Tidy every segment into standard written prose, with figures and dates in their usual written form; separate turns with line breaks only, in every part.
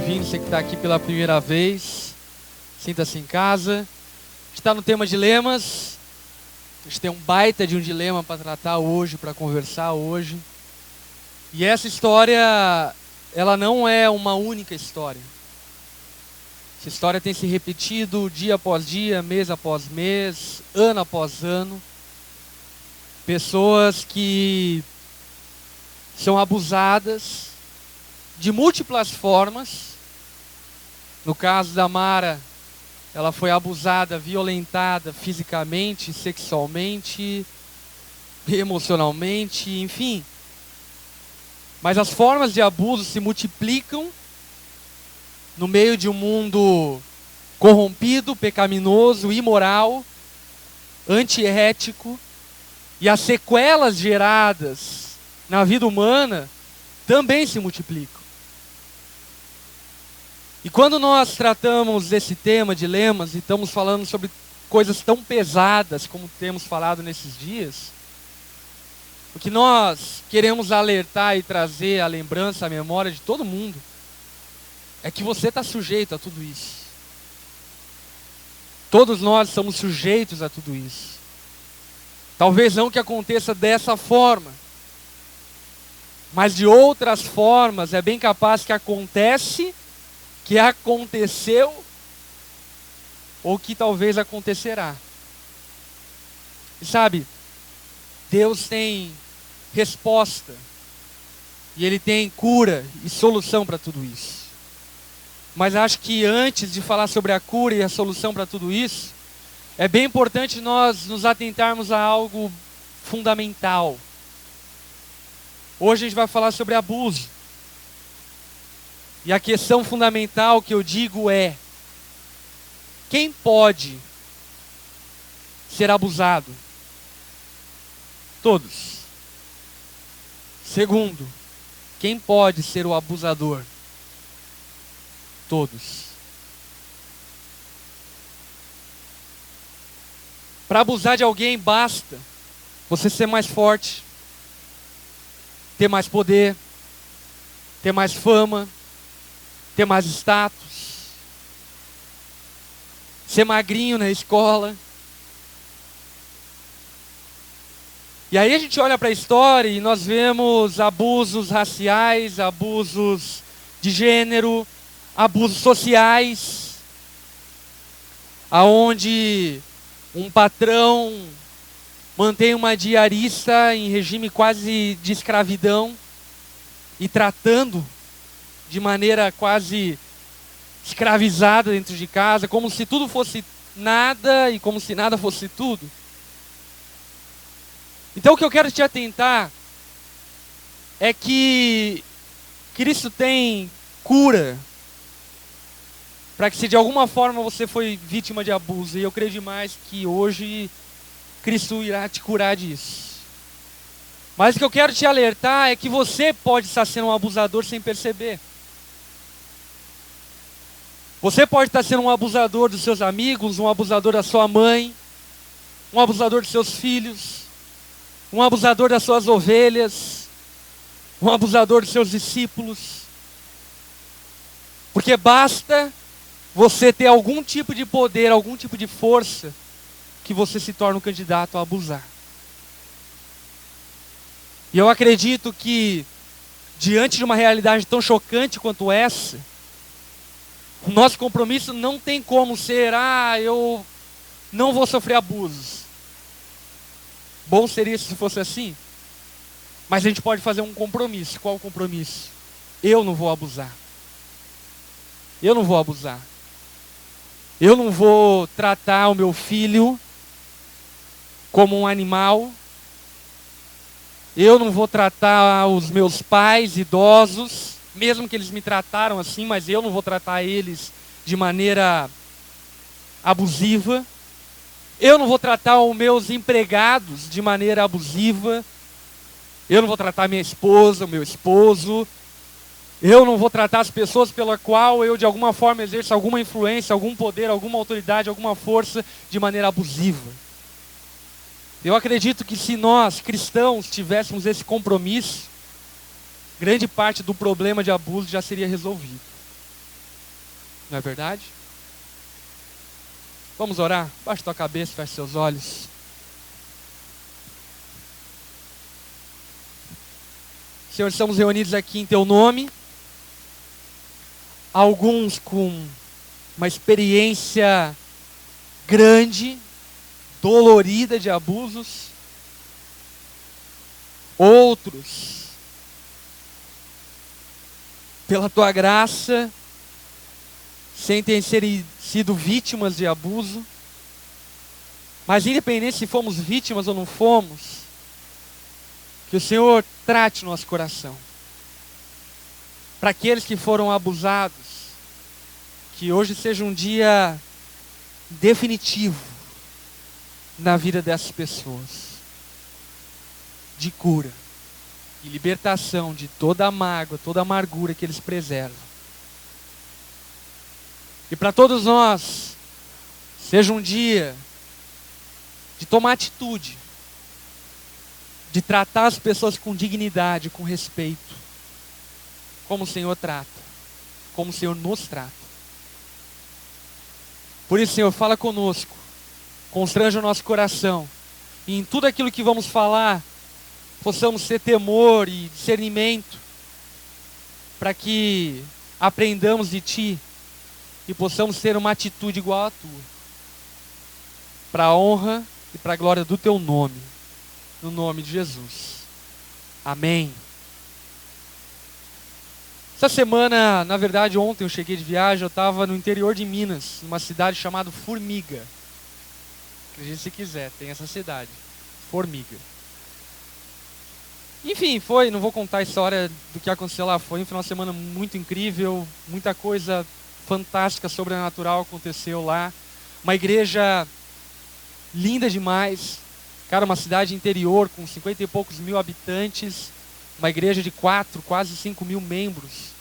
bem-vindo, você que está aqui pela primeira vez. Sinta-se em casa. A gente está no tema dilemas. A gente tem um baita de um dilema para tratar hoje, para conversar hoje. E essa história, ela não é uma única história. Essa história tem se repetido dia após dia, mês após mês, ano após ano. Pessoas que são abusadas de múltiplas formas. No caso da Mara, ela foi abusada, violentada fisicamente, sexualmente, emocionalmente, enfim. Mas as formas de abuso se multiplicam no meio de um mundo corrompido, pecaminoso, imoral, antiético, e as sequelas geradas na vida humana também se multiplicam. E quando nós tratamos desse tema, dilemas, e estamos falando sobre coisas tão pesadas como temos falado nesses dias, o que nós queremos alertar e trazer à lembrança, à memória de todo mundo, é que você está sujeito a tudo isso. Todos nós estamos sujeitos a tudo isso. Talvez não que aconteça dessa forma, mas de outras formas é bem capaz que acontece, que aconteceu, ou que talvez acontecerá. E sabe, Deus tem resposta, e Ele tem cura e solução para tudo isso. Mas acho que antes de falar sobre a cura e a solução para tudo isso, é bem importante nós nos atentarmos a algo fundamental. Hoje a gente vai falar sobre abuso. E a questão fundamental que eu digo é: quem pode ser abusado? Todos. Segundo, quem pode ser o abusador? Todos. Para abusar de alguém basta você ser mais forte, ter mais poder, ter mais fama, ter mais status, ser magrinho na escola. E aí a gente olha para a história e nós vemos abusos raciais, abusos de gênero, abusos sociais, aonde um patrão mantém uma diarista em regime quase de escravidão e tratando de maneira quase escravizada dentro de casa, como se tudo fosse nada e como se nada fosse tudo. Então o que eu quero te atentar é que Cristo tem cura para que, se de alguma forma você foi vítima de abuso, e eu creio demais que hoje Cristo irá te curar disso. Mas o que eu quero te alertar é que você pode estar sendo um abusador sem perceber. Você pode estar sendo um abusador dos seus amigos, um abusador da sua mãe, um abusador dos seus filhos, um abusador das suas ovelhas, um abusador dos seus discípulos. Porque basta você ter algum tipo de poder, algum tipo de força, que você se torna um candidato a abusar. E eu acredito que, diante de uma realidade tão chocante quanto essa, o nosso compromisso não tem como ser: eu não vou sofrer abusos. Bom seria se fosse assim. Mas a gente pode fazer um compromisso. Qual o compromisso? Eu não vou abusar. Eu não vou abusar. Eu não vou tratar o meu filho como um animal. Eu não vou tratar os meus pais idosos, mesmo que eles me trataram assim, mas eu não vou tratar eles de maneira abusiva. Eu não vou tratar os meus empregados de maneira abusiva. Eu não vou tratar minha esposa, o meu esposo. Eu não vou tratar as pessoas pela qual eu de alguma forma exerço alguma influência, algum poder, alguma autoridade, alguma força de maneira abusiva. Eu acredito que se nós, cristãos, tivéssemos esse compromisso, grande parte do problema de abuso já seria resolvido. Não é verdade? Vamos orar? Baixe tua cabeça, feche seus olhos. Senhor, estamos reunidos aqui em Teu nome. Alguns com uma experiência grande, dolorida de abusos. Outros, pela Tua graça, sentem sido vítimas de abuso. Mas independente se fomos vítimas ou não fomos, que o Senhor trate nosso coração. Para aqueles que foram abusados, que hoje seja um dia definitivo na vida dessas pessoas, de cura e libertação de toda a mágoa, toda a amargura que eles preservam. E para todos nós, seja um dia de tomar atitude, de tratar as pessoas com dignidade, com respeito, como o Senhor trata, como o Senhor nos trata. Por isso, Senhor, fala conosco, constranja o nosso coração, e em tudo aquilo que vamos falar, possamos ter temor e discernimento, para que aprendamos de Ti e possamos ter uma atitude igual à Tua, para a honra e para a glória do Teu nome, no nome de Jesus. Amém. Essa semana, na verdade ontem eu cheguei de viagem, eu estava no interior de Minas, numa cidade chamada Formiga. Acredite se quiser, tem essa cidade, Formiga. Enfim, não vou contar a história do que aconteceu lá, foi um final de semana muito incrível, muita coisa fantástica, sobrenatural aconteceu lá. Uma igreja linda demais, cara, uma cidade interior com 50 e poucos mil habitantes, uma igreja de 4, quase 5 mil membros.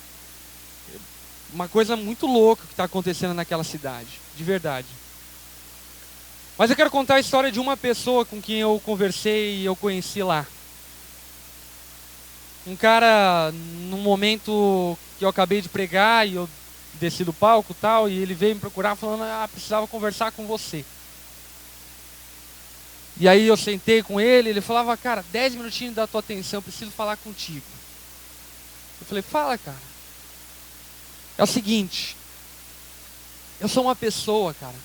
Uma coisa muito louca que está acontecendo naquela cidade, de verdade. Mas eu quero contar a história de uma pessoa com quem eu conversei e eu conheci lá. Um cara, num momento que eu acabei de pregar e eu desci do palco e tal, e ele veio me procurar falando, precisava conversar com você. E aí eu sentei com ele falava, cara, 10 minutinhos da tua atenção, eu preciso falar contigo. Eu falei, fala, cara. É o seguinte, eu sou uma pessoa, cara,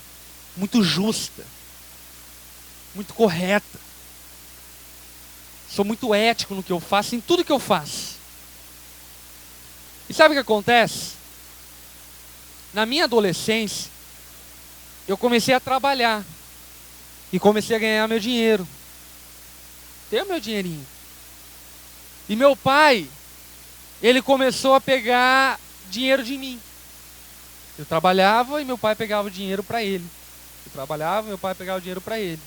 muito justa, muito correta. Sou muito ético no que eu faço, em tudo que eu faço. E sabe o que acontece? Na minha adolescência, eu comecei a trabalhar. E comecei a ganhar meu dinheiro. Tenho meu dinheirinho. E meu pai, ele começou a pegar dinheiro de mim. Eu trabalhava e meu pai pegava o dinheiro para ele. Eu trabalhava e meu pai pegava o dinheiro para ele.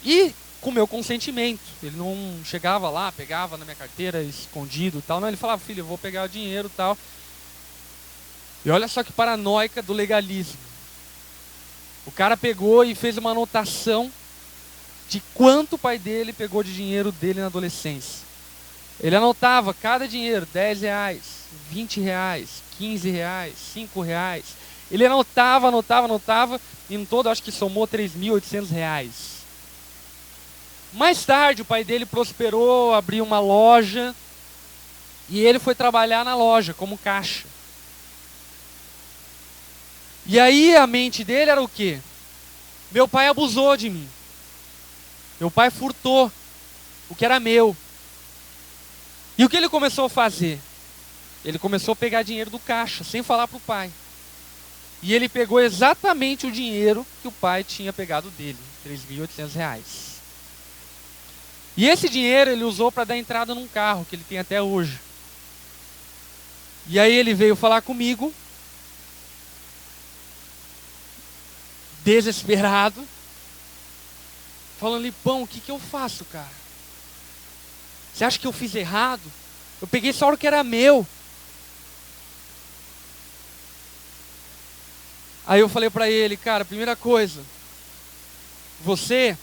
E com meu consentimento. Ele não chegava lá, pegava na minha carteira escondido e tal. Não, ele falava, filho, eu vou pegar o dinheiro e tal. E olha só que paranoica do legalismo. O cara pegou e fez uma anotação de quanto o pai dele pegou de dinheiro dele na adolescência. Ele anotava cada dinheiro, 10 reais, 20 reais, 15 reais, 5 reais. Ele anotava, e no todo acho que somou 3.800 reais. Mais tarde o pai dele prosperou, abriu uma loja, e ele foi trabalhar na loja como caixa. E aí a mente dele era o quê? Meu pai abusou de mim. Meu pai furtou o que era meu. E o que ele começou a fazer? Ele começou a pegar dinheiro do caixa, sem falar para o pai. E ele pegou exatamente o dinheiro que o pai tinha pegado dele, 3.800 reais. E esse dinheiro ele usou para dar entrada num carro, que ele tem até hoje. E aí ele veio falar comigo, desesperado, falando, Lipão, o que eu faço, cara? Você acha que eu fiz errado? Eu peguei só o que era meu. Aí eu falei pra ele, cara, primeira coisa, você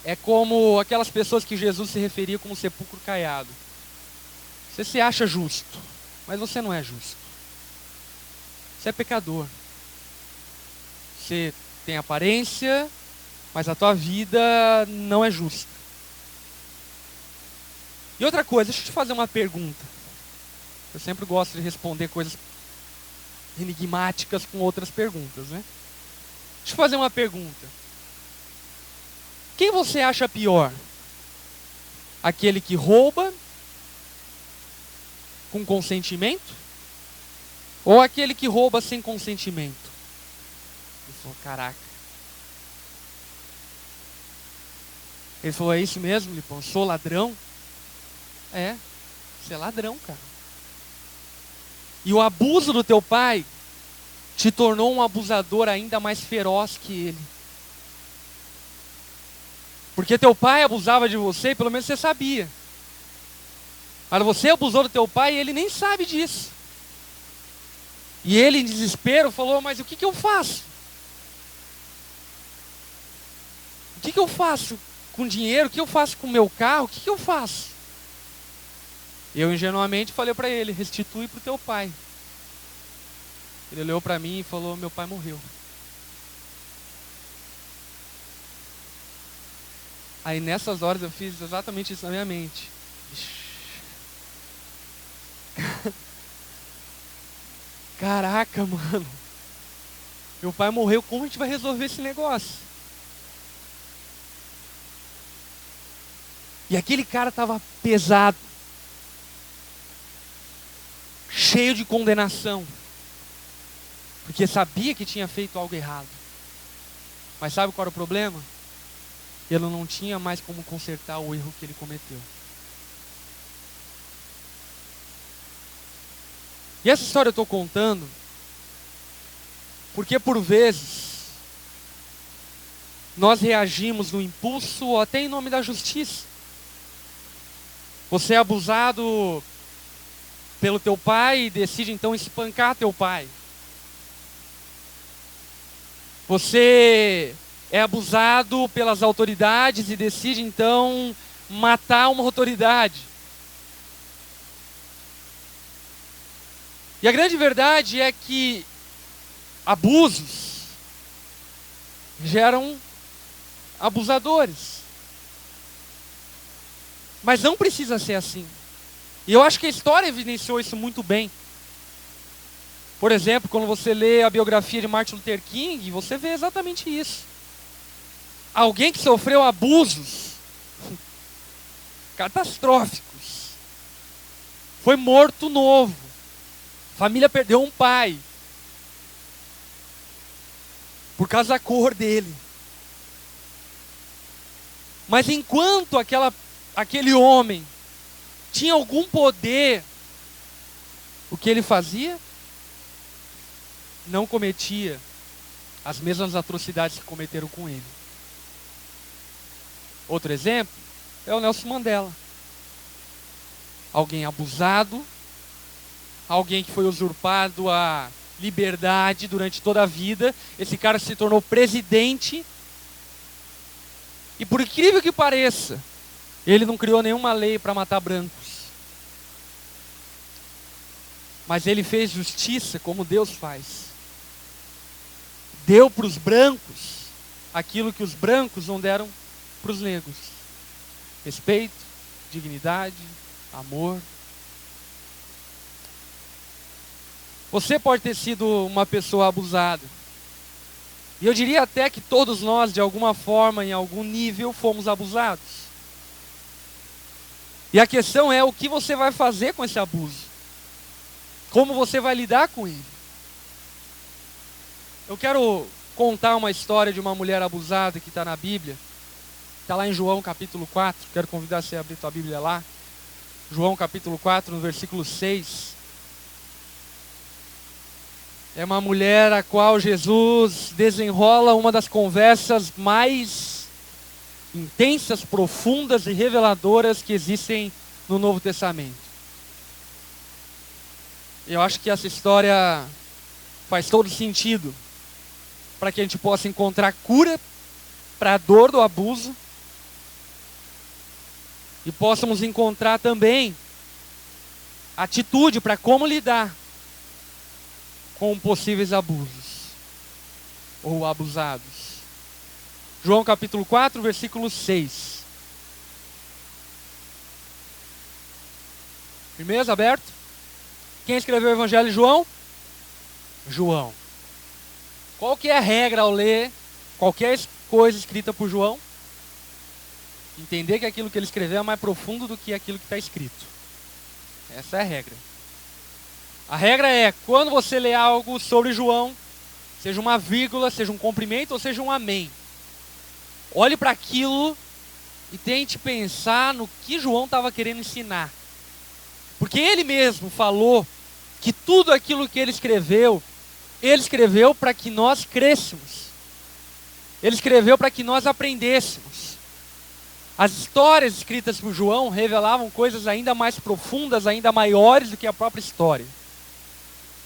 é como aquelas pessoas que Jesus se referia como sepulcro caiado. Você se acha justo, mas você não é justo. você é pecador. Você tem aparência, mas a tua vida não é justa. E outra coisa, deixa eu te fazer uma pergunta. Eu sempre gosto de responder coisas enigmáticas com outras perguntas, né? Deixa eu fazer uma pergunta. Quem você acha pior? Aquele que rouba com consentimento? Ou aquele que rouba sem consentimento? Ele falou, caraca. Ele falou, é isso mesmo, Lipão? Sou ladrão? É, você é ladrão, cara. E o abuso do teu pai te tornou um abusador ainda mais feroz que ele. Porque teu pai abusava de você e pelo menos você sabia. Mas você abusou do teu pai e ele nem sabe disso. E ele, em desespero, falou, mas o que eu faço? O que eu faço com dinheiro? O que eu faço com o meu carro? O que eu faço? Eu ingenuamente falei para ele, restitui para o teu pai. Ele olhou para mim e falou, meu pai morreu. Aí nessas horas eu fiz exatamente isso na minha mente. Caraca, mano. Meu pai morreu, como a gente vai resolver esse negócio? E aquele cara estava pesado. Cheio de condenação. Porque sabia que tinha feito algo errado. Mas sabe qual era o problema? Ele não tinha mais como consertar o erro que ele cometeu. E essa história eu estou contando porque por vezes nós reagimos no impulso ou até em nome da justiça. Você é abusado pelo teu pai e decide então espancar teu pai. Você é abusado pelas autoridades e decide então matar uma autoridade. E a grande verdade é que abusos geram abusadores. Mas não precisa ser assim. E eu acho que a história evidenciou isso muito bem. Por exemplo, quando você lê a biografia de Martin Luther King, você vê exatamente isso. Alguém que sofreu abusos catastróficos. Foi morto novo. A família perdeu um pai. Por causa da cor dele. Mas enquanto aquele homem tinha algum poder, o que ele fazia? Não cometia as mesmas atrocidades que cometeram com ele. Outro exemplo é o Nelson Mandela. Alguém abusado, alguém que foi usurpado a liberdade durante toda a vida. Esse cara se tornou presidente. E por incrível que pareça, ele não criou nenhuma lei para matar brancos. Mas ele fez justiça como Deus faz. Deu para os brancos aquilo que os brancos não deram para os negros. Respeito, dignidade, amor. Você pode ter sido uma pessoa abusada. E eu diria até que todos nós, de alguma forma, em algum nível, fomos abusados. E a questão é o que você vai fazer com esse abuso. Como você vai lidar com ele. Eu quero contar uma história de uma mulher abusada que está na Bíblia. Está lá em João capítulo 4. Quero convidar você a abrir tua Bíblia lá. João capítulo 4, no versículo 6. É uma mulher a qual Jesus desenrola uma das conversas mais intensas, profundas e reveladoras que existem no Novo Testamento. Eu acho que essa história faz todo sentido para que a gente possa encontrar cura para a dor do abuso e possamos encontrar também atitude para como lidar com possíveis abusos ou abusados. João capítulo 4, versículo 6. Firmeza, aberto? Quem escreveu o Evangelho de João? João. Qual que é a regra ao ler qualquer coisa escrita por João? Entender que aquilo que ele escreveu é mais profundo do que aquilo que está escrito. Essa é a regra. A regra é, quando você lê algo sobre João, seja uma vírgula, seja um comprimento ou seja um amém, olhe para aquilo e tente pensar no que João estava querendo ensinar. Porque ele mesmo falou que tudo aquilo que ele escreveu para que nós crescêssemos. Ele escreveu para que nós aprendêssemos. As histórias escritas por João revelavam coisas ainda mais profundas, ainda maiores do que a própria história.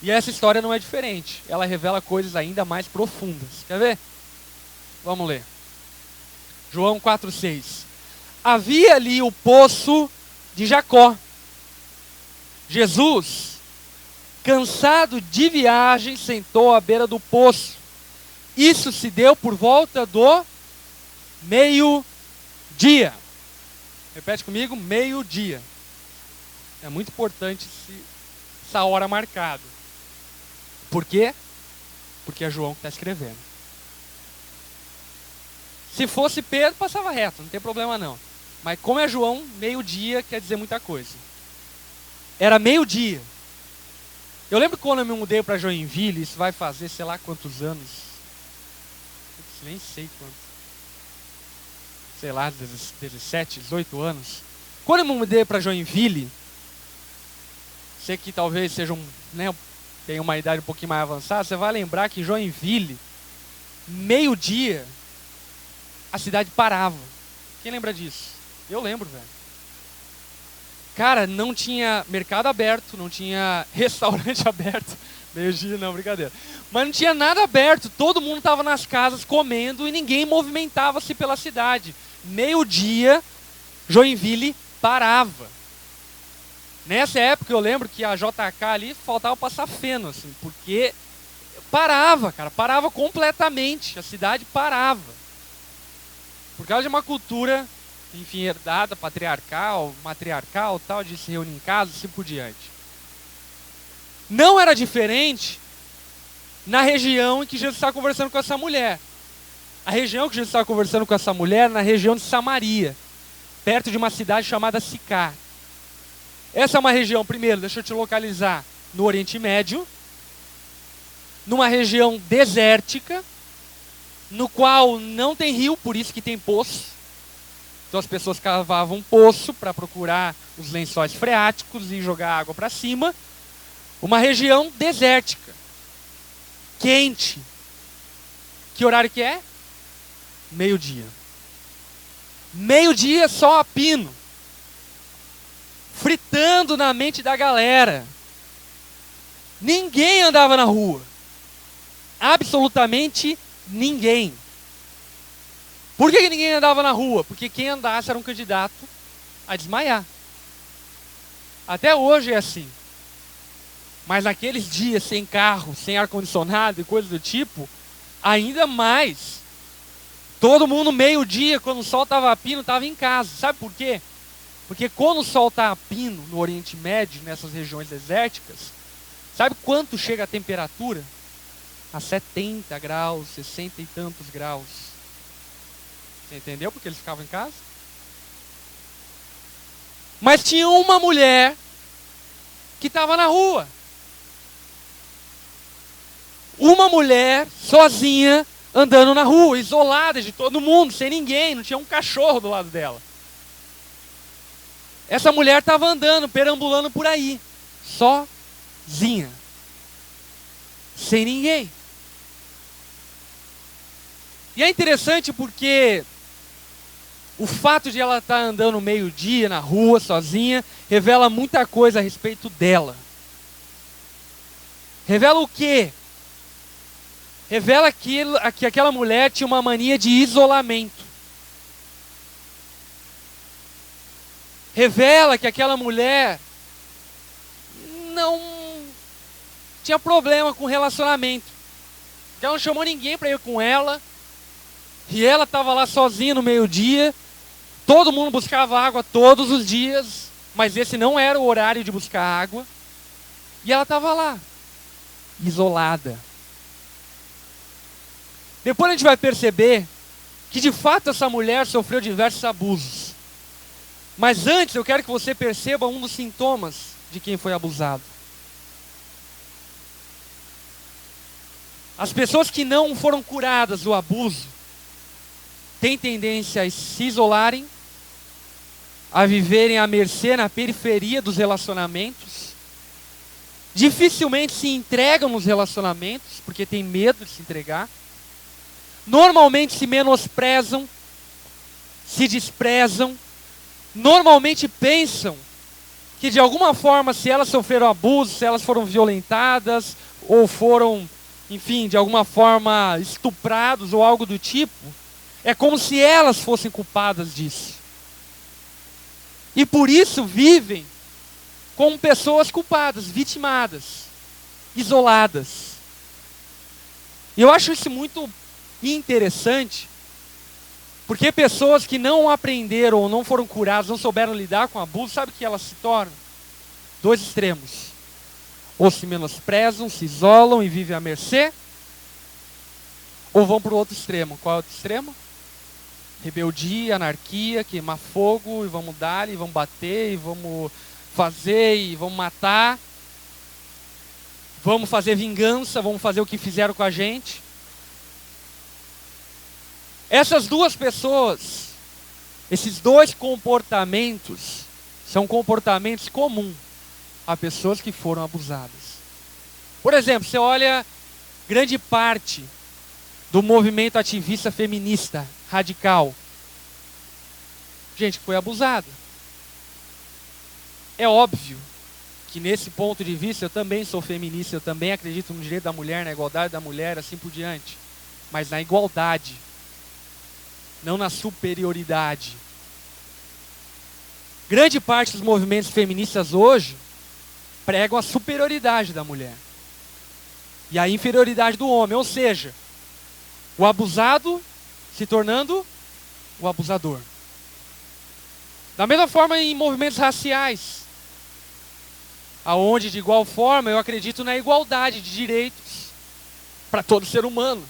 E essa história não é diferente. Ela revela coisas ainda mais profundas. Quer ver? Vamos ler. João 4,6. Havia ali o poço de Jacó. Jesus, cansado de viagem, sentou à beira do poço. Isso se deu por volta do meio-dia. Repete comigo, meio-dia. É muito importante essa hora marcada. Por quê? Porque é João que está escrevendo. Se fosse Pedro, passava reto, não tem problema não. Mas como é João, meio-dia quer dizer muita coisa. Era meio-dia. Eu lembro quando eu me mudei para Joinville, isso vai fazer sei lá quantos anos. Nem sei quantos. Sei lá, 17, 18 anos. Quando eu me mudei para Joinville, sei que talvez seja tenha uma idade um pouquinho mais avançada, você vai lembrar que Joinville, meio-dia, a cidade parava. Quem lembra disso? Eu lembro, velho. Cara, não tinha mercado aberto, não tinha restaurante aberto. Meio-dia não, brincadeira. Mas não tinha nada aberto, todo mundo estava nas casas comendo e ninguém movimentava-se pela cidade. Meio-dia, Joinville parava. Nessa época eu lembro que a JK ali faltava passar feno, assim, porque parava, cara, parava completamente, a cidade parava. Por causa de uma cultura, enfim, herdada, patriarcal, matriarcal, tal, de se reunir em casa e assim por diante. Não era diferente na região em que Jesus estava conversando com essa mulher. A região que Jesus estava conversando com essa mulher era na região de Samaria, perto de uma cidade chamada Sicar. Essa é uma região, primeiro, deixa eu te localizar, no Oriente Médio, numa região desértica, no qual não tem rio, por isso que tem poço. Então as pessoas cavavam um poço para procurar os lençóis freáticos e jogar água para cima. Uma região desértica, quente. Que horário que é? Meio-dia. Meio-dia só a pino. Fritando na mente da galera. Ninguém andava na rua. Absolutamente ninguém. Por que ninguém andava na rua? Porque quem andasse era um candidato a desmaiar. Até hoje é assim. Mas naqueles dias sem carro, sem ar-condicionado e coisas do tipo, ainda mais. Todo mundo meio-dia, quando o sol estava a pino, estava em casa. Sabe por quê? Porque quando o sol está a pino no Oriente Médio, nessas regiões desérticas, sabe quanto chega a temperatura? A 70 graus, 60 e tantos graus. Você entendeu porque eles ficavam em casa? Mas tinha uma mulher que estava na rua. Uma mulher sozinha andando na rua, isolada de todo mundo, sem ninguém, não tinha um cachorro do lado dela. Essa mulher estava andando, perambulando por aí, sozinha, sem ninguém. E é interessante porque o fato de ela estar andando meio-dia na rua, sozinha, revela muita coisa a respeito dela. Revela o quê? Revela que aquela mulher tinha uma mania de isolamento. Revela que aquela mulher não tinha problema com relacionamento. Ela não chamou ninguém para ir com ela. E ela estava lá sozinha no meio-dia. Todo mundo buscava água todos os dias. Mas esse não era o horário de buscar água. E ela estava lá, isolada. Depois a gente vai perceber que de fato essa mulher sofreu diversos abusos. Mas antes eu quero que você perceba um dos sintomas de quem foi abusado. As pessoas que não foram curadas do abuso têm tendência a se isolarem, a viverem à mercê na periferia dos relacionamentos, dificilmente se entregam nos relacionamentos, porque têm medo de se entregar, normalmente se menosprezam, se desprezam, normalmente pensam que de alguma forma, se elas sofreram abuso, se elas foram violentadas, ou foram, enfim, de alguma forma estuprados ou algo do tipo, é como se elas fossem culpadas disso. E por isso vivem como pessoas culpadas, vitimadas, isoladas. E eu acho isso muito interessante, porque pessoas que não aprenderam ou não foram curadas, não souberam lidar com o abuso, sabe o que elas se tornam? Dois extremos. Ou se menosprezam, se isolam e vivem à mercê, ou vão para o outro extremo. Qual é o outro extremo? Rebeldia, anarquia, queimar fogo, e vamos dar, e vamos bater, e vamos fazer, e vamos matar. Vamos fazer vingança, vamos fazer o que fizeram com a gente. Essas duas pessoas, esses dois comportamentos, são comportamentos comuns a pessoas que foram abusadas. Por exemplo, você olha grande parte do movimento ativista feminista radical. Gente que foi abusada. É óbvio que nesse ponto de vista eu também sou feminista, eu também acredito no direito da mulher, na igualdade da mulher, assim por diante. Mas na igualdade, não na superioridade. Grande parte dos movimentos feministas hoje pregam a superioridade da mulher e a inferioridade do homem, ou seja, o abusado se tornando o abusador. Da mesma forma em movimentos raciais, aonde de igual forma eu acredito na igualdade de direitos para todo ser humano.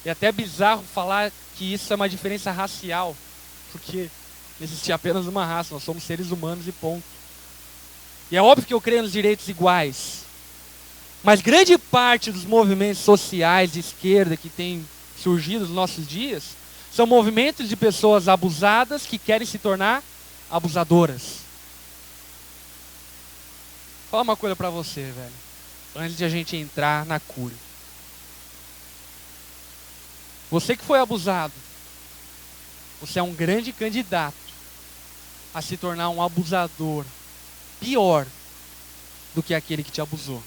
É até bizarro falar que isso é uma diferença racial, porque existe apenas uma raça, nós somos seres humanos e ponto. E é óbvio que eu creio nos direitos iguais, mas grande parte dos movimentos sociais de esquerda que tem surgido nos nossos dias são movimentos de pessoas abusadas que querem se tornar abusadoras. Vou falar uma coisa pra você, velho, antes de a gente entrar na cura. Você que foi abusado, você é um grande candidato a se tornar um abusador pior do que aquele que te abusou.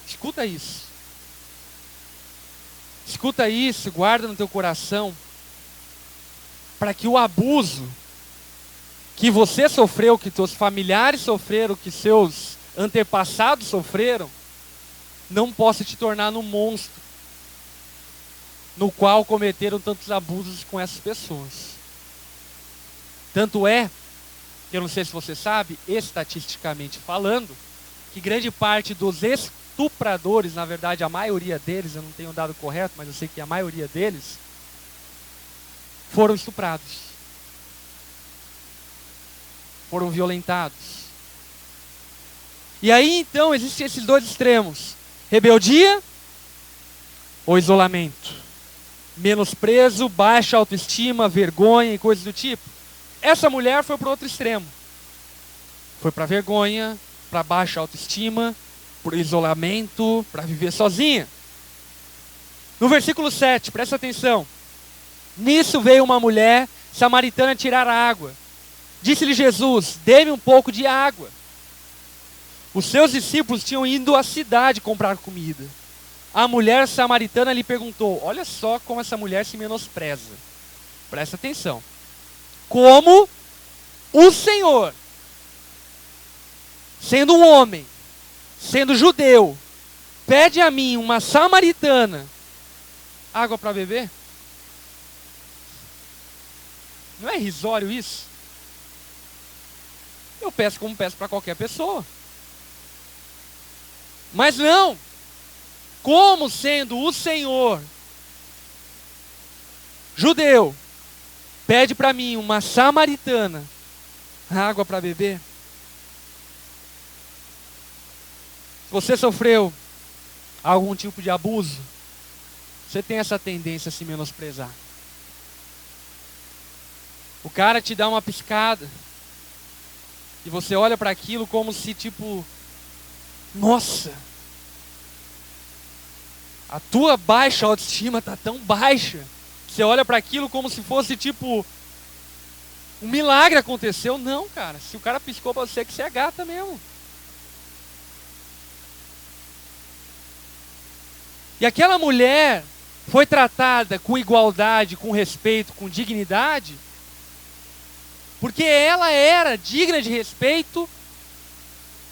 Escuta isso. Escuta isso, guarda no teu coração, para que o abuso que você sofreu, que teus familiares sofreram, que seus antepassados sofreram, não possa te tornar num monstro no qual cometeram tantos abusos com essas pessoas. Tanto é, eu não sei se você sabe, estatisticamente falando, que grande parte dos estupradores, na verdade a maioria deles, eu não tenho o dado correto, mas eu sei que a maioria deles foram estuprados. Foram violentados. E aí então existem esses dois extremos: rebeldia ou isolamento, menosprezo, baixa autoestima, vergonha e coisas do tipo. Essa mulher foi para o outro extremo. Foi para vergonha, para baixa autoestima, para isolamento, para viver sozinha. No versículo 7, presta atenção. Nisso veio uma mulher samaritana tirar água. Disse-lhe Jesus: dê-me um pouco de água. Os seus discípulos tinham ido à cidade comprar comida. A mulher samaritana lhe perguntou: olha só como essa mulher se menospreza. Presta atenção. Como o Senhor, sendo um homem, sendo judeu, pede a mim, uma samaritana, água para beber? Não é irrisório isso? Eu peço como peço para qualquer pessoa. Mas não, como sendo o Senhor judeu, pede para mim, uma samaritana, água para beber? Se você sofreu algum tipo de abuso, você tem essa tendência a se menosprezar. O cara te dá uma piscada e você olha para aquilo como se tipo, nossa, a tua baixa autoestima está tão baixa. Você olha para aquilo como se fosse tipo, um milagre aconteceu. Não, cara, se o cara piscou para você, que você é gata mesmo. E aquela mulher foi tratada com igualdade, com respeito, com dignidade, porque ela era digna de respeito,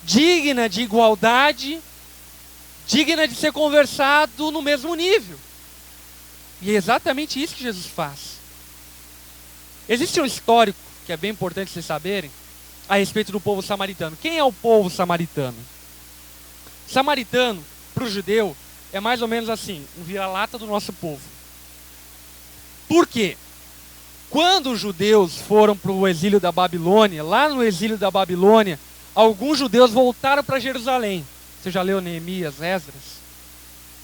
digna de igualdade, digna de ser conversado no mesmo nível. E é exatamente isso que Jesus faz. Existe um histórico que é bem importante vocês saberem a respeito do povo samaritano. Quem é o povo samaritano? Samaritano, para o judeu, é mais ou menos assim, um vira-lata do nosso povo. Por quê? Quando os judeus foram para o exílio da Babilônia, lá no exílio da Babilônia, alguns judeus voltaram para Jerusalém. Você já leu Neemias, Esdras?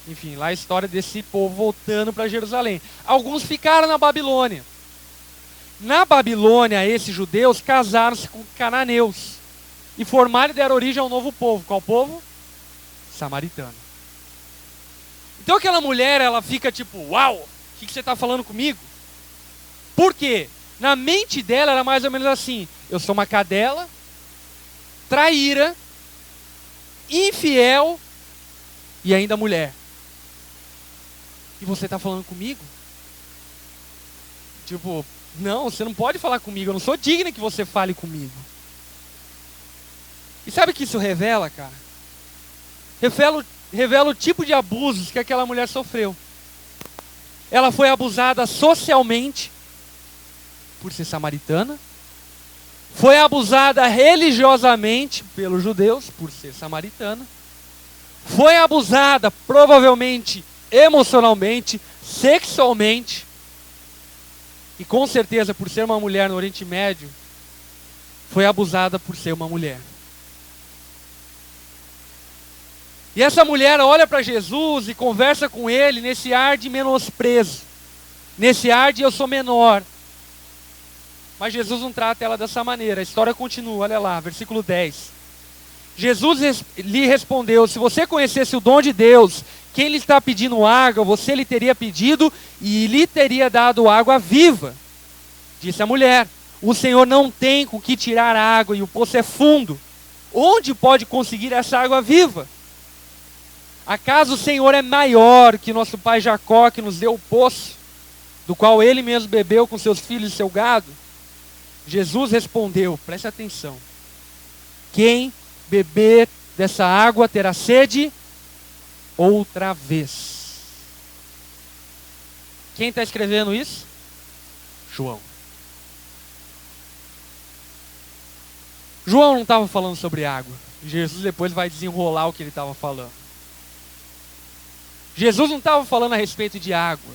Enfim, lá a história desse povo voltando para Jerusalém. Alguns ficaram na Babilônia. Na Babilônia, esses judeus casaram-se com cananeus e formaram e deram origem a um novo povo. Qual povo? Samaritano. Então aquela mulher, ela fica tipo, uau, o que você está falando comigo? Por quê? Na mente dela era mais ou menos assim, eu sou uma cadela, traíra, infiel e ainda mulher. E você está falando comigo? Tipo, não, você não pode falar comigo, eu não sou digna que você fale comigo. E sabe o que isso revela, cara? Revela o tipo de abusos que aquela mulher sofreu. Ela foi abusada socialmente, por ser samaritana. Foi abusada religiosamente pelos judeus, por ser samaritana. Foi abusada, provavelmente, emocionalmente, sexualmente. E com certeza, por ser uma mulher no Oriente Médio, foi abusada por ser uma mulher. E essa mulher olha para Jesus e conversa com ele nesse ar de menosprezo, nesse ar de eu sou menor. Mas Jesus não trata ela dessa maneira. A história continua, olha lá, versículo 10. Jesus lhe respondeu, se você conhecesse o dom de Deus, quem lhe está pedindo água, você lhe teria pedido e lhe teria dado água viva. Disse a mulher, o Senhor não tem com que tirar água e o poço é fundo. Onde pode conseguir essa água viva? Acaso o Senhor é maior que nosso pai Jacó, que nos deu o poço, do qual ele mesmo bebeu com seus filhos e seu gado? Jesus respondeu, preste atenção, quem beber dessa água terá sede outra vez. Quem está escrevendo isso? João. João não estava falando sobre água. Jesus depois vai desenrolar o que ele estava falando. Jesus não estava falando a respeito de água.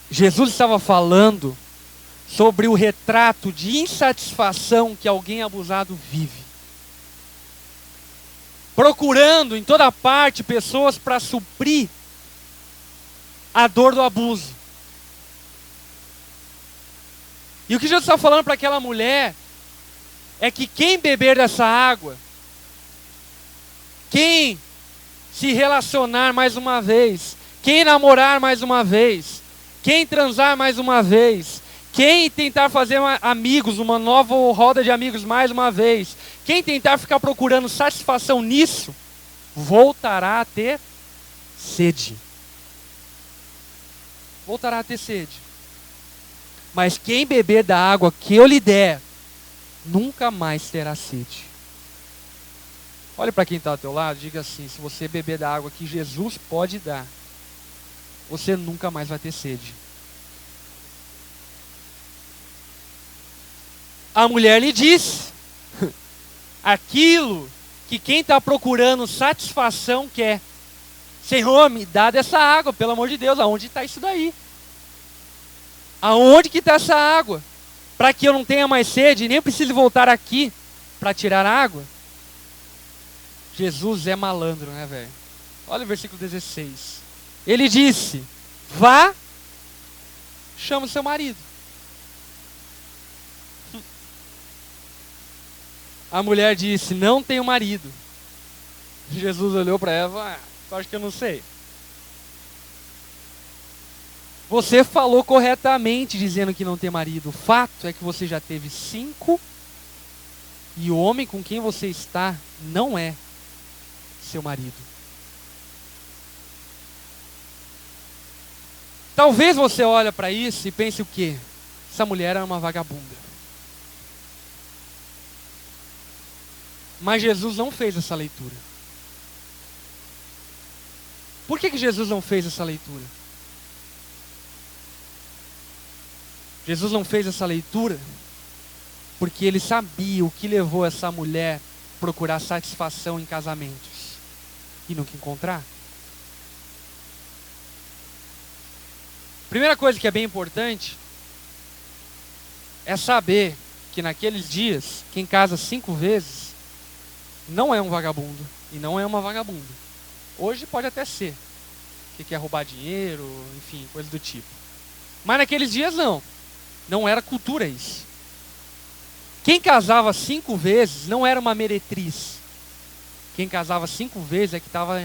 Jesus estava falando sobre o retrato de insatisfação que alguém abusado vive. Procurando em toda parte pessoas para suprir a dor do abuso. E o que Jesus está falando para aquela mulher é que quem beber dessa água, quem se relacionar mais uma vez, quem namorar mais uma vez, quem transar mais uma vez, quem tentar fazer amigos, uma nova roda de amigos mais uma vez, quem tentar ficar procurando satisfação nisso, voltará a ter sede. Voltará a ter sede. Mas quem beber da água que eu lhe der, nunca mais terá sede. Olhe para quem está ao teu lado e diga assim: se você beber da água que Jesus pode dar, você nunca mais vai ter sede. A mulher lhe disse aquilo que quem está procurando satisfação quer. Senhor, me dá dessa água, pelo amor de Deus, aonde está isso daí? Aonde que está essa água? Para que eu não tenha mais sede e nem precise voltar aqui para tirar água? Jesus é malandro, né, velho? Olha o versículo 16. Ele disse: vá, chama o seu marido. A mulher disse: não tenho marido. Jesus olhou para ela: acho que eu não sei. Você falou corretamente dizendo que não tem marido. O fato é que você já teve 5 e o homem com quem você está não é seu marido. Talvez você olhe para isso e pense o quê? Essa mulher era uma vagabunda. Mas Jesus não fez essa leitura. Por que Jesus não fez essa leitura? Jesus não fez essa leitura porque ele sabia o que levou essa mulher a procurar satisfação em casamentos e nunca encontrar. Primeira coisa que é bem importante é saber que naqueles dias, quem casa 5 vezes não é um vagabundo e não é uma vagabunda. Hoje pode até ser, que quer roubar dinheiro, enfim, coisa do tipo. Mas naqueles dias não era cultura isso. Quem casava 5 vezes não era uma meretriz. Quem casava 5 vezes é que estava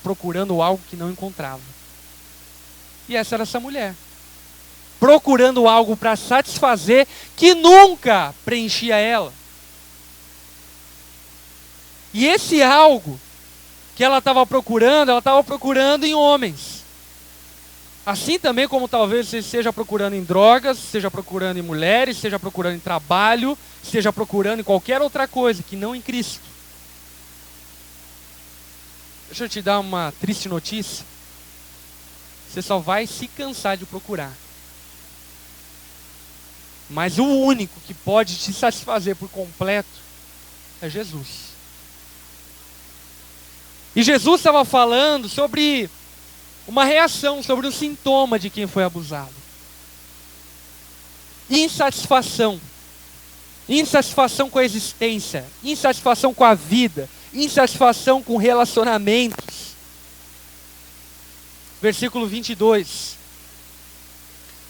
procurando algo que não encontrava. E essa era essa mulher, procurando algo para satisfazer que nunca preenchia ela. E esse algo que ela estava procurando em homens. Assim também como talvez você esteja procurando em drogas, esteja procurando em mulheres, esteja procurando em trabalho, esteja procurando em qualquer outra coisa que não em Cristo. Deixa eu te dar uma triste notícia. Você só vai se cansar de procurar. Mas o único que pode te satisfazer por completo é Jesus. E Jesus estava falando sobre uma reação, sobre um sintoma de quem foi abusado. Insatisfação. Insatisfação com a existência. Insatisfação com a vida. Insatisfação com relacionamentos. Versículo 22.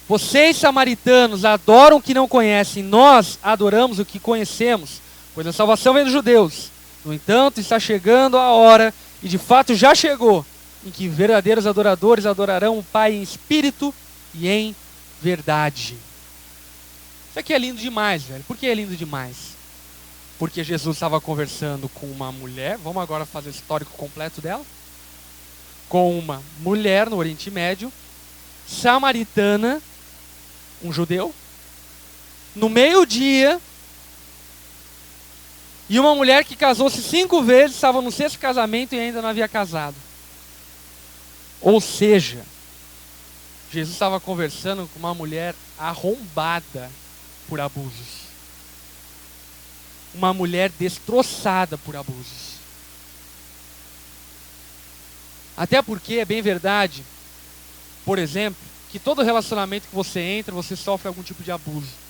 Vocês, samaritanos, adoram o que não conhecem. Nós adoramos o que conhecemos, pois a salvação vem dos judeus. No entanto, está chegando a hora, e de fato já chegou, em que verdadeiros adoradores adorarão o Pai em espírito e em verdade. Isso aqui é lindo demais, velho. Por que é lindo demais? Porque Jesus estava conversando com uma mulher, vamos agora fazer o histórico completo dela, com uma mulher no Oriente Médio, samaritana, um judeu, no meio-dia, e uma mulher que casou-se 5 vezes, estava no 6º casamento e ainda não havia casado. Ou seja, Jesus estava conversando com uma mulher arrombada por abusos. Uma mulher destroçada por abusos. Até porque é bem verdade, por exemplo, que todo relacionamento que você entra, você sofre algum tipo de abuso.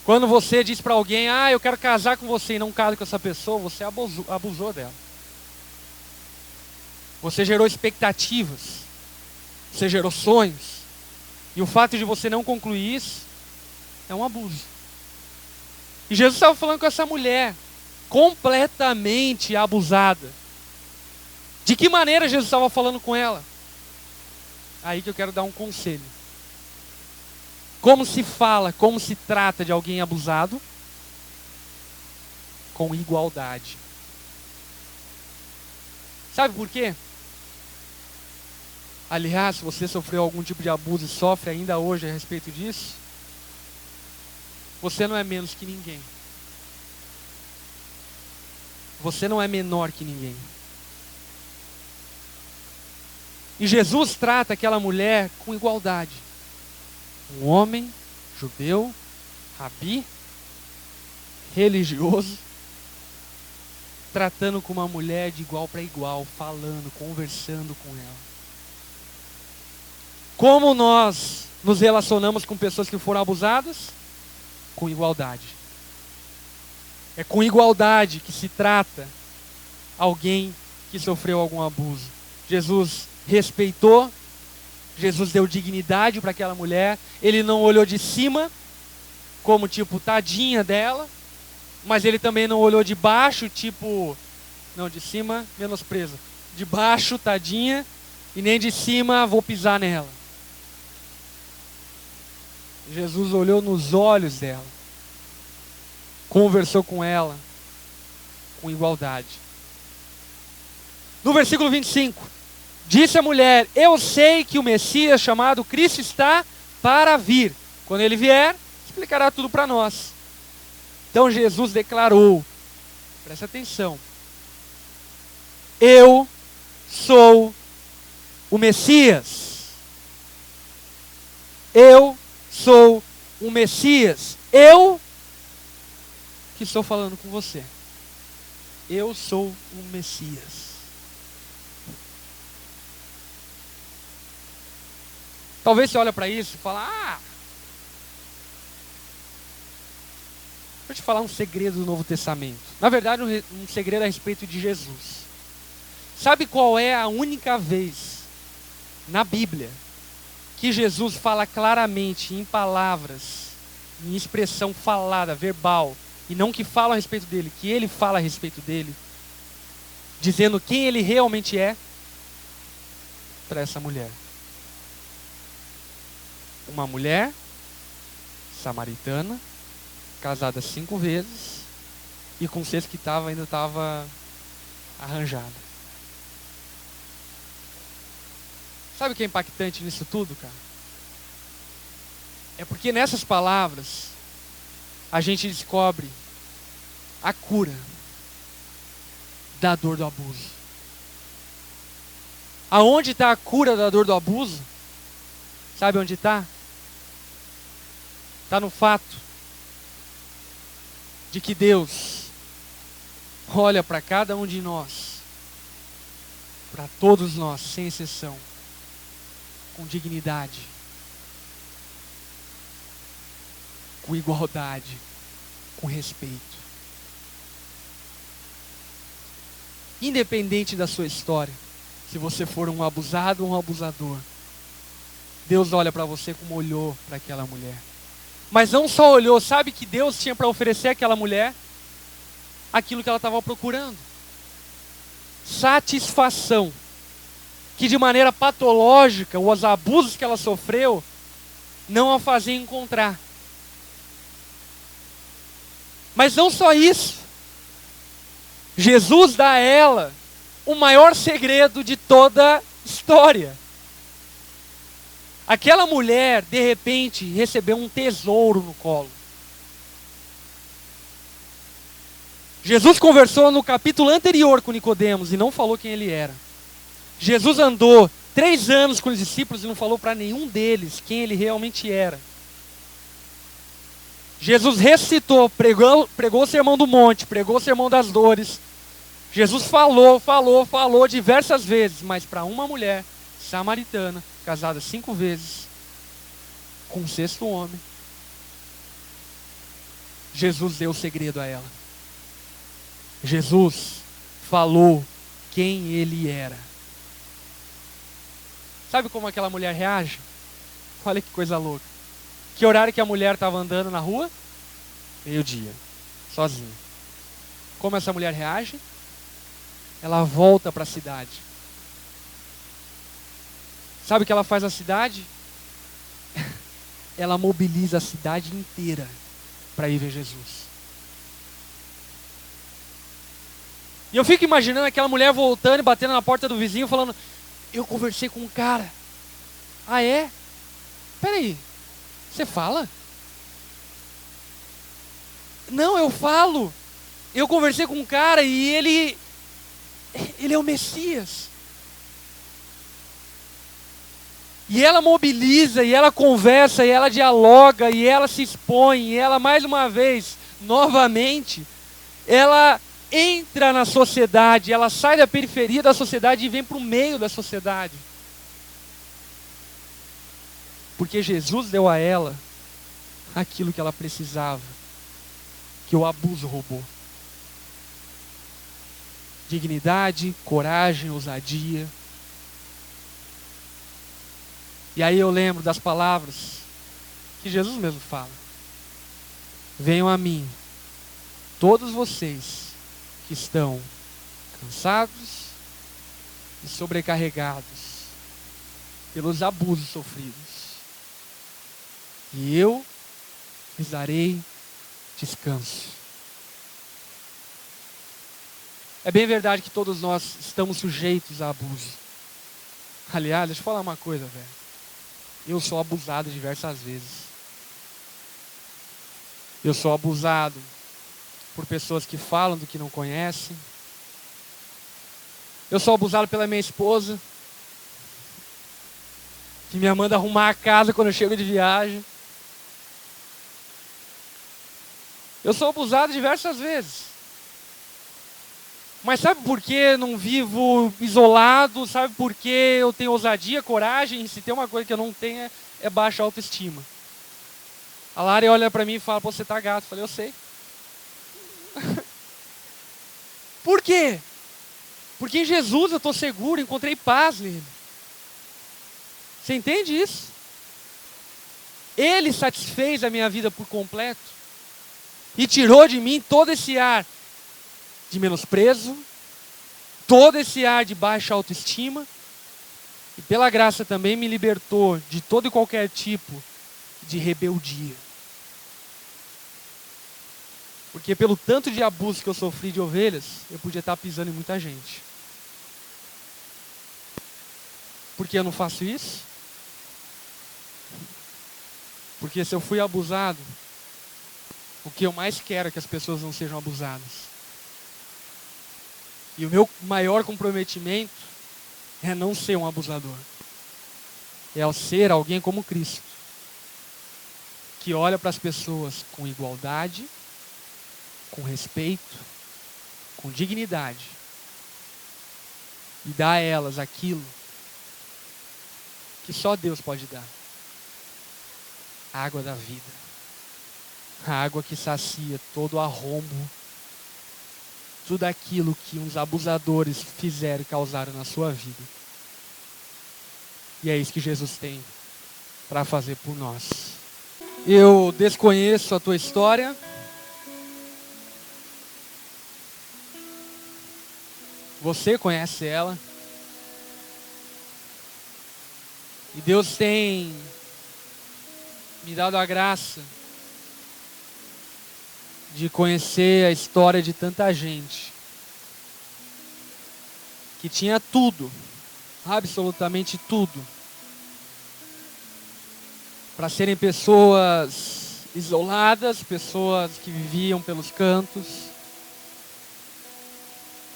Quando você diz para alguém, eu quero casar com você e não casa com essa pessoa, você abusou dela. Você gerou expectativas. Você gerou sonhos. E o fato de você não concluir isso é um abuso. E Jesus estava falando com essa mulher, completamente abusada. De que maneira Jesus estava falando com ela? Aí que eu quero dar um conselho. Como se fala, como se trata de alguém abusado? Com igualdade. Sabe por quê? Aliás, se você sofreu algum tipo de abuso e sofre ainda hoje a respeito disso, você não é menos que ninguém. Você não é menor que ninguém. E Jesus trata aquela mulher com igualdade. Um homem, judeu, rabi, religioso, tratando com uma mulher de igual para igual, falando, conversando com ela. Como nós nos relacionamos com pessoas que foram abusadas? Com igualdade. É com igualdade que se trata alguém que sofreu algum abuso. Jesus respeitou, Jesus deu dignidade para aquela mulher. Ele não olhou de cima, como tipo, tadinha dela, mas ele também não olhou de baixo, tipo, não, de cima, menospreza. De baixo, tadinha, e nem de cima, vou pisar nela. Jesus olhou nos olhos dela, conversou com ela com igualdade. No versículo 25, disse a mulher: eu sei que o Messias chamado Cristo está para vir. Quando ele vier, explicará tudo para nós. Então Jesus declarou, presta atenção: eu sou o Messias. Eu sou o Messias. Eu que estou falando com você. Eu sou o Messias. Talvez você olhe para isso e fale: deixa eu te falar um segredo do Novo Testamento. Na verdade, um segredo a respeito de Jesus. Sabe qual é a única vez na Bíblia que Jesus fala claramente em palavras, em expressão falada, verbal, e não que fala a respeito dele, que ele fala a respeito dele, dizendo quem ele realmente é para essa mulher? Uma mulher samaritana, casada 5 vezes, e com 6 que ainda estava arranjada. Sabe o que é impactante nisso tudo, cara? É porque nessas palavras a gente descobre a cura da dor do abuso. Aonde está a cura da dor do abuso? Sabe onde está? Está no fato de que Deus olha para cada um de nós, para todos nós, sem exceção, com dignidade, com igualdade, com respeito. Independente da sua história, se você for um abusado ou um abusador, Deus olha para você como olhou para aquela mulher. Mas não só olhou, sabe que Deus tinha para oferecer àquela mulher aquilo que ela estava procurando: satisfação, que de maneira patológica, os abusos que ela sofreu, não a faziam encontrar. Mas não só isso, Jesus dá a ela o maior segredo de toda a história. Aquela mulher, de repente, recebeu um tesouro no colo. Jesus conversou no capítulo anterior com Nicodemos e não falou quem ele era. Jesus andou 3 anos com os discípulos e não falou para nenhum deles quem ele realmente era. Jesus ressuscitou, pregou o sermão do monte, pregou o sermão das dores. Jesus falou diversas vezes, mas para uma mulher samaritana, casada 5 vezes, com um 6º homem, Jesus deu o segredo a ela. Jesus falou quem ele era. Sabe como aquela mulher reage? Olha que coisa louca. Que horário que a mulher estava andando na rua? 12:00, sozinha. Como essa mulher reage? Ela volta para a cidade. Sabe o que ela faz na cidade? Ela mobiliza a cidade inteira para ir ver Jesus. E eu fico imaginando aquela mulher voltando e batendo na porta do vizinho falando: eu conversei com um cara. Ah, é? Peraí, você fala? Não, eu falo. Eu conversei com um cara e ele é o Messias. E ela mobiliza, e ela conversa, e ela dialoga, e ela se expõe, e ela mais uma vez, novamente, ela entra na sociedade, ela sai da periferia da sociedade e vem para o meio da sociedade. Porque Jesus deu a ela aquilo que ela precisava, que o abuso roubou. Dignidade, coragem, ousadia. E aí eu lembro das palavras que Jesus mesmo fala. Venham a mim, todos vocês que estão cansados e sobrecarregados pelos abusos sofridos. E eu lhes darei descanso. É bem verdade que todos nós estamos sujeitos a abuso. Aliás, deixa eu falar uma coisa, velho. Eu sou abusado diversas vezes. Eu sou abusado por pessoas que falam do que não conhecem. Eu sou abusado pela minha esposa, que me manda arrumar a casa quando eu chego de viagem. Eu sou abusado diversas vezes. Mas sabe por que não vivo isolado? Sabe por que eu tenho ousadia, coragem? E se tem uma coisa que eu não tenho é baixa autoestima. A Lari olha pra mim e fala, pô, você tá gato. Eu falei, eu sei. Por quê? Porque em Jesus eu estou seguro, encontrei paz nele. Você entende isso? Ele satisfez a minha vida por completo e tirou de mim todo esse ar de menosprezo, todo esse ar de baixa autoestima, e pela graça também me libertou de todo e qualquer tipo de rebeldia. Porque pelo tanto de abuso que eu sofri de ovelhas, eu podia estar pisando em muita gente. Por que eu não faço isso? Porque se eu fui abusado, o que eu mais quero é que as pessoas não sejam abusadas. E o meu maior comprometimento é não ser um abusador. É ser alguém como Cristo, que olha para as pessoas com igualdade, com respeito, com dignidade, e dá a elas aquilo que só Deus pode dar. A água da vida. A água que sacia todo o arrombo, tudo aquilo que uns abusadores fizeram e causaram na sua vida. E é isso que Jesus tem para fazer por nós. Eu desconheço a tua história. Você conhece ela. E Deus tem me dado a graça de conhecer a história de tanta gente que tinha tudo, absolutamente tudo, para serem pessoas isoladas, pessoas que viviam pelos cantos,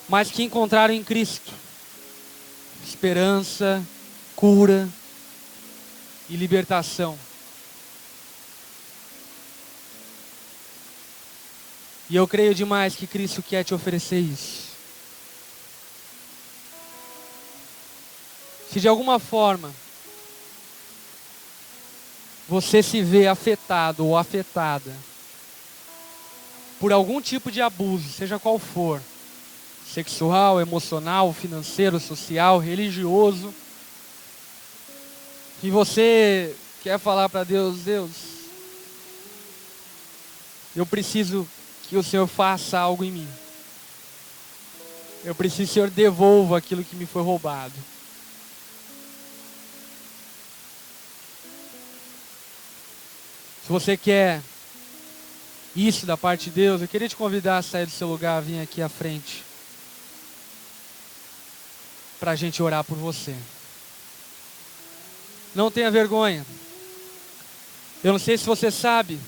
mas que encontraram em Cristo esperança, cura e libertação. E eu creio demais que Cristo quer te oferecer isso. Se de alguma forma você se vê afetado ou afetada por algum tipo de abuso, seja qual for, sexual, emocional, financeiro, social, religioso, e você quer falar para Deus, Deus, eu preciso que o Senhor faça algo em mim. Eu preciso que o Senhor devolva aquilo que me foi roubado. Se você quer isso da parte de Deus, eu queria te convidar a sair do seu lugar, vir aqui à frente, para a gente orar por você. Não tenha vergonha. Eu não sei se você sabe,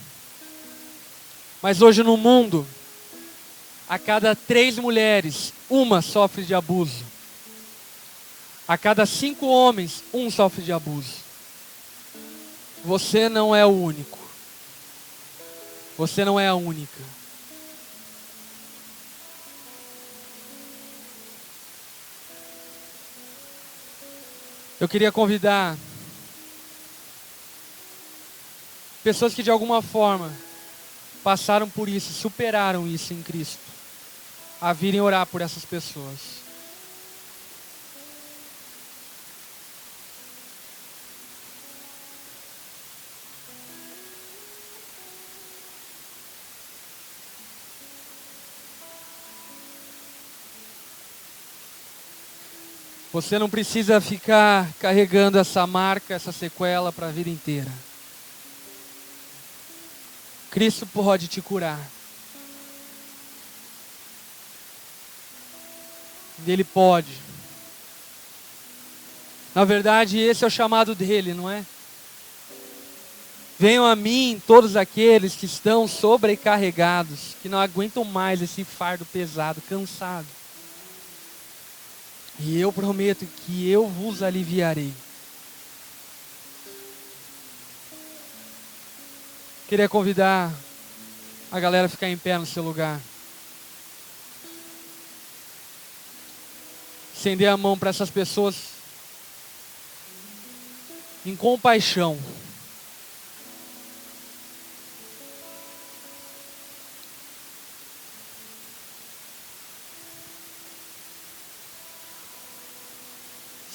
mas hoje no mundo, A cada 3 mulheres, uma sofre de abuso. A cada 5 homens, um sofre de abuso. Você não é o único. Você não é a única. Eu queria convidar pessoas que de alguma forma passaram por isso, superaram isso em Cristo, a virem orar por essas pessoas. Você não precisa ficar carregando essa marca, essa sequela para a vida inteira. Cristo pode te curar. Ele pode. Na verdade, esse é o chamado dele, não é? Venham a mim todos aqueles que estão sobrecarregados, que não aguentam mais esse fardo pesado, cansado. E eu prometo que eu vos aliviarei. Queria convidar a galera a ficar em pé no seu lugar. Estender a mão para essas pessoas em compaixão.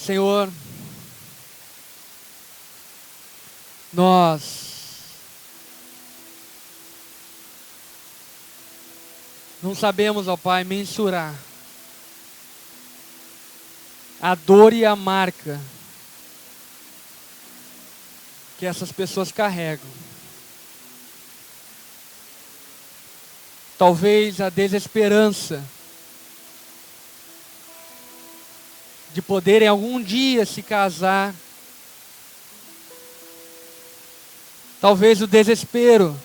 Senhor, nós não sabemos, ó Pai, mensurar a dor e a marca que essas pessoas carregam. Talvez a desesperança de poderem algum dia se casar. Talvez o desespero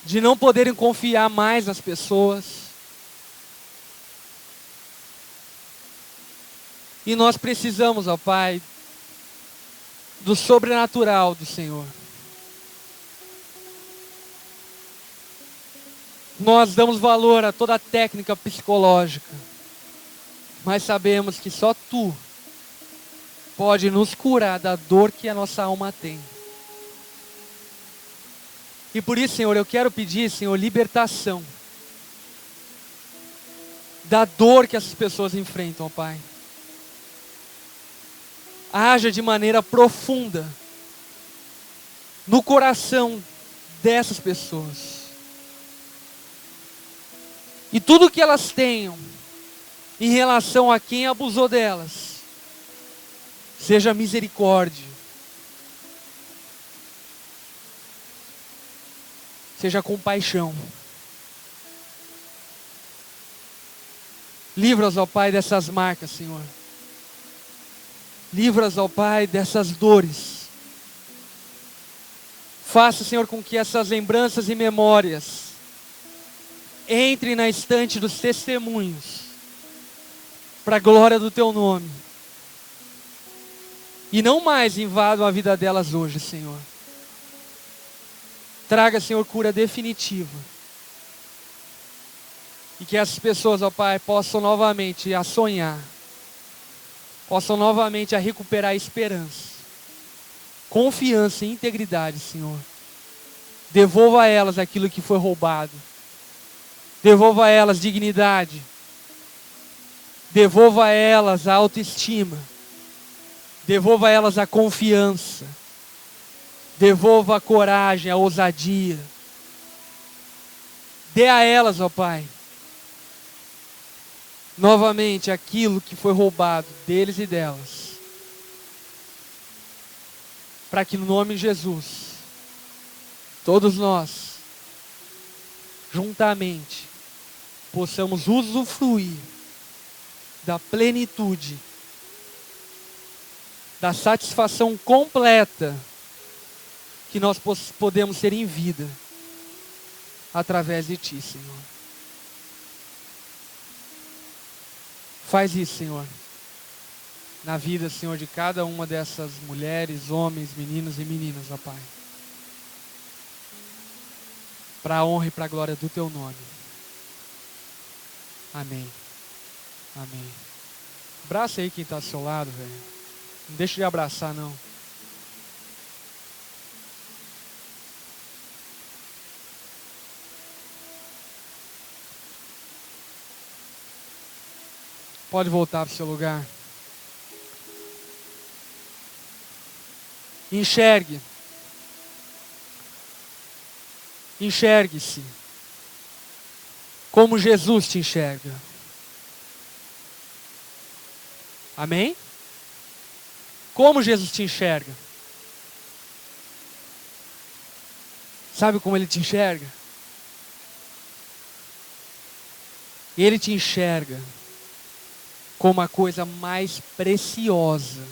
de não poderem confiar mais nas pessoas. E nós precisamos, ó Pai, do sobrenatural do Senhor. Nós damos valor a toda a técnica psicológica, mas sabemos que só Tu pode nos curar da dor que a nossa alma tem. E por isso, Senhor, eu quero pedir, Senhor, libertação da dor que essas pessoas enfrentam, ó Pai. Haja de maneira profunda no coração dessas pessoas. E tudo que elas tenham em relação a quem abusou delas, seja misericórdia, seja compaixão. Livra-as, ó Pai, dessas marcas, Senhor. Livra-as, ó Pai, dessas dores. Faça, Senhor, com que essas lembranças e memórias entrem na estante dos testemunhos, para a glória do Teu nome. E não mais invadam a vida delas hoje, Senhor. Traga, Senhor, cura definitiva. E que essas pessoas, ó Pai, possam novamente a sonhar. Possam novamente a recuperar a esperança. Confiança e integridade, Senhor. Devolva a elas aquilo que foi roubado. Devolva a elas dignidade. Devolva a elas a autoestima. Devolva a elas a confiança. Devolva a coragem, a ousadia. Dê a elas, ó Pai, novamente aquilo que foi roubado deles e delas. Para que no nome de Jesus, todos nós, juntamente, possamos usufruir da plenitude, da satisfação completa que nós podemos ter em vida através de Ti, Senhor. Faz isso, Senhor, na vida, Senhor, de cada uma dessas mulheres, homens, meninos e meninas, ó Pai. Para a honra e para a glória do Teu nome. Amém. Amém. Abraça aí quem está ao seu lado, velho. Não deixa de abraçar, não. Pode voltar para o seu lugar. Enxergue. Enxergue-se como Jesus te enxerga. Amém? Como Jesus te enxerga? Sabe como Ele te enxerga? Ele te enxerga como a coisa mais preciosa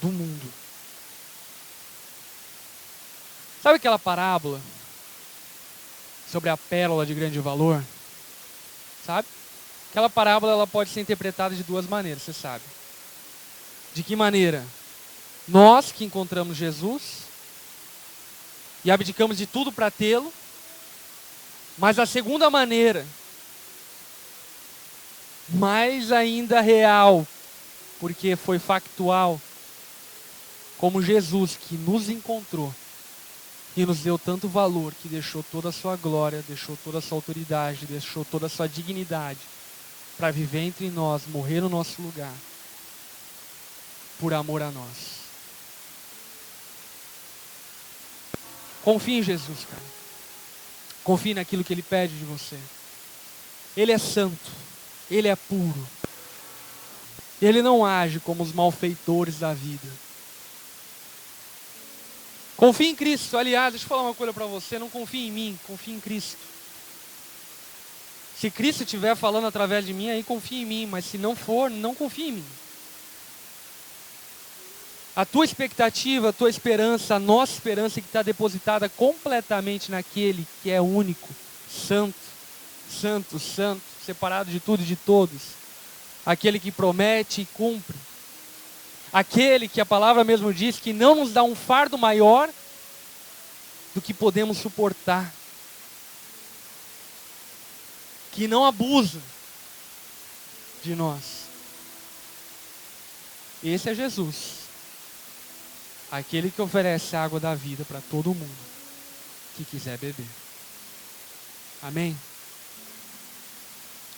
do mundo. Sabe aquela parábola sobre a pérola de grande valor? Sabe? Aquela parábola ela pode ser interpretada de duas maneiras, você sabe. De que maneira? Nós que encontramos Jesus e abdicamos de tudo para tê-lo. Mas a segunda maneira, mais ainda real, porque foi factual, como Jesus que nos encontrou e nos deu tanto valor, que deixou toda a sua glória, deixou toda a sua autoridade, deixou toda a sua dignidade para viver entre nós, morrer no nosso lugar, por amor a nós. Confie em Jesus, cara. Confie naquilo que Ele pede de você. Ele é santo, Ele é puro. Ele não age como os malfeitores da vida. Confie em Cristo. Aliás, deixa eu falar uma coisa para você. Não confie em mim, confie em Cristo. Se Cristo estiver falando através de mim, aí confie em mim. Mas se não for, não confie em mim. A tua expectativa, a tua esperança, a nossa esperança que está depositada completamente naquele que é único, santo, santo, santo, separado de tudo e de todos. Aquele que promete e cumpre. Aquele que a palavra mesmo diz que não nos dá um fardo maior do que podemos suportar. Que não abusa de nós. Esse é Jesus. Aquele que oferece a água da vida para todo mundo que quiser beber. Amém?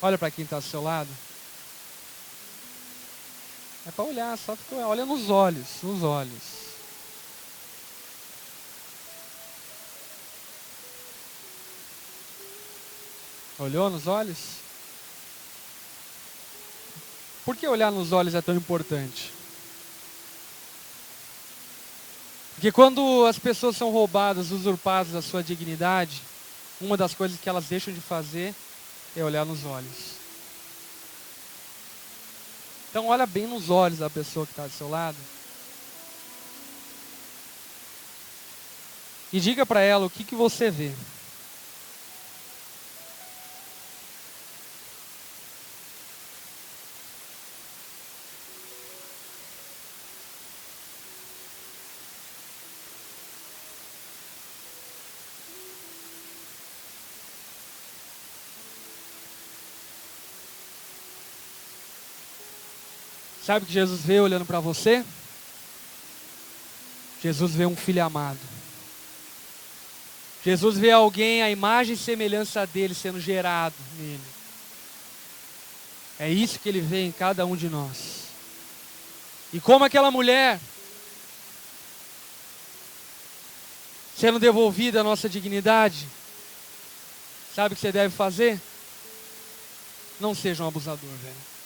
Olha para quem está ao seu lado. É para olhar, só fica, olha nos olhos, nos olhos. Olhou nos olhos? Por que olhar nos olhos é tão importante? Porque quando as pessoas são roubadas, usurpadas da sua dignidade, uma das coisas que elas deixam de fazer é olhar nos olhos. Então olha bem nos olhos da pessoa que está do seu lado. E diga para ela o que você vê. Sabe o que Jesus vê olhando para você? Jesus vê um filho amado. Jesus vê alguém, a imagem e semelhança dele sendo gerado nele. É isso que Ele vê em cada um de nós. E como aquela mulher, sendo devolvida a nossa dignidade, sabe o que você deve fazer? Não seja um abusador, velho.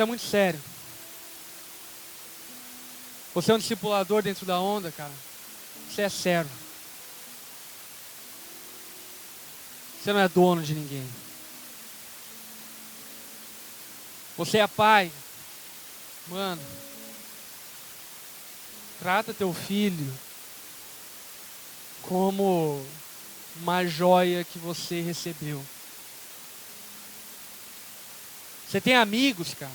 Isso é muito sério. Você é um discipulador dentro da onda, cara. Você é servo. Você não é dono de ninguém. Você é pai. Mano, trata teu filho como uma joia que você recebeu. Você tem amigos, cara?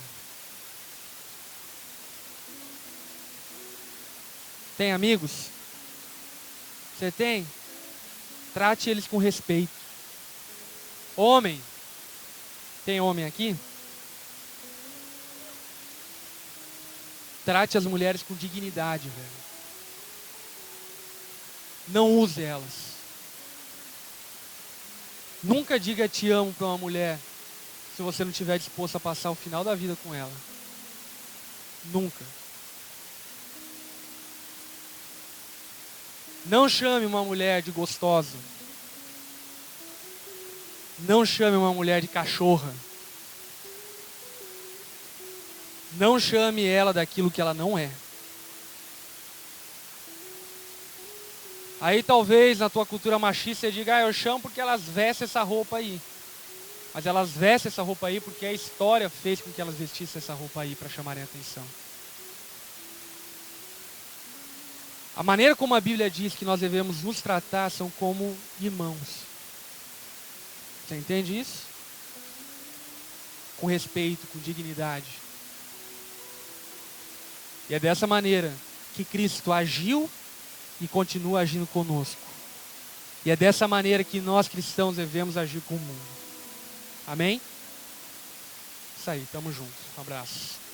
Tem amigos? Você tem? Trate eles com respeito. Homem. Tem homem aqui? Trate as mulheres com dignidade, velho. Não use elas. Nunca diga te amo para uma mulher se você não estiver disposto a passar o final da vida com ela. Nunca. Não chame uma mulher de gostosa. Não chame uma mulher de cachorra. Não chame ela daquilo que ela não é. Aí talvez na tua cultura machista você diga, eu chamo porque elas vestem essa roupa aí. Mas elas vestem essa roupa aí porque a história fez com que elas vestissem essa roupa aí para chamarem a atenção. A maneira como a Bíblia diz que nós devemos nos tratar são como irmãos. Você entende isso? Com respeito, com dignidade. E é dessa maneira que Cristo agiu e continua agindo conosco. E é dessa maneira que nós cristãos devemos agir com o mundo. Amém? Isso aí, tamo junto. Um abraço.